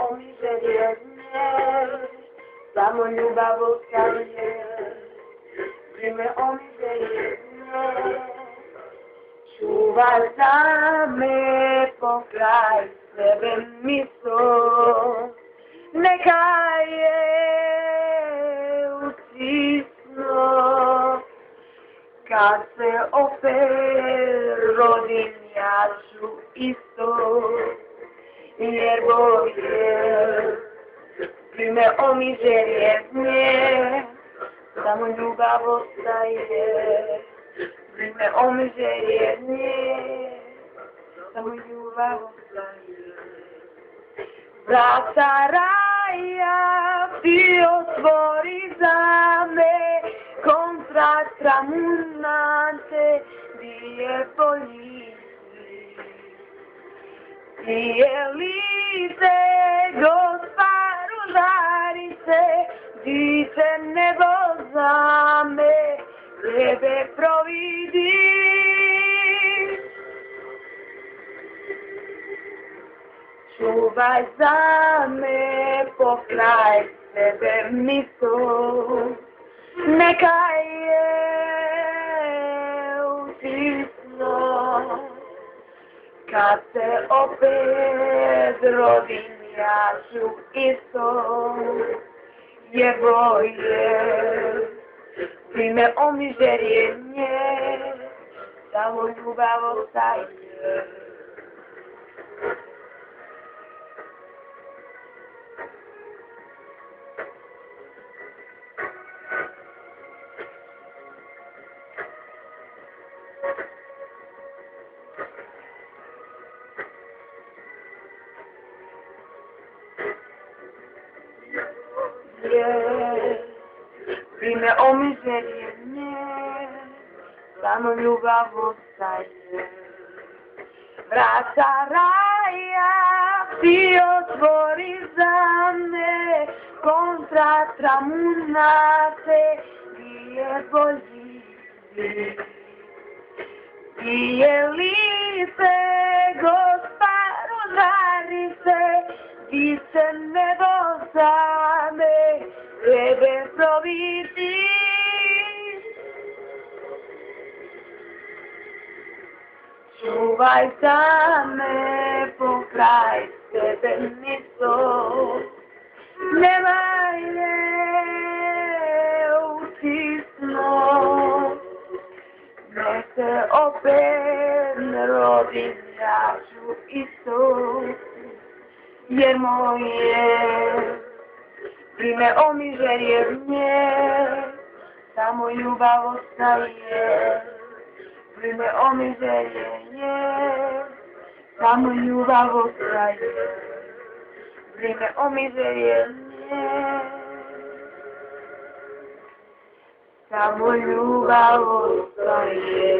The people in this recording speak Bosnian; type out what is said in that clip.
o miłosiernie, samo ljubav ostaje. Prime o miłosiernie, čuva za me pokraj sebe misao, neka je utisno. Kad se opet rodim, ja ću isto, jer bolje prime o miłosiernie, samo ljubav ostaje. Prime o miłosiernie, samo ljubav ostaje. Vrata raja ti otvori za me, kontra tramunante di je bolji. Ti je lice, Gospodaru žarice, di se nebo za me, tebe providi. Čuvaj za me pokraj sebe misao, neka je utisno. Kad se opet rodim, ja ću isto, jer bolje prime o miłosiernie, samo ljubav ostaje. Prime o miłosiernie, samo ljubav ostaje. Vrata raja ti otvori za me, kontra tramunate di je bolji. Ti je lice, Gospodaru žarice, di se nebo za me, tebe providi. Čuvaj za me pokraj sebe misao, nemaj je utisno. Nek se opet ne rodim, ja ću isto, jer moje prime o miłosiernie, samo ljubav ostaje. Prime o miłosiernie, samo ljubav ostaje. Prime o miłosiernie, samo ljubav ostaje.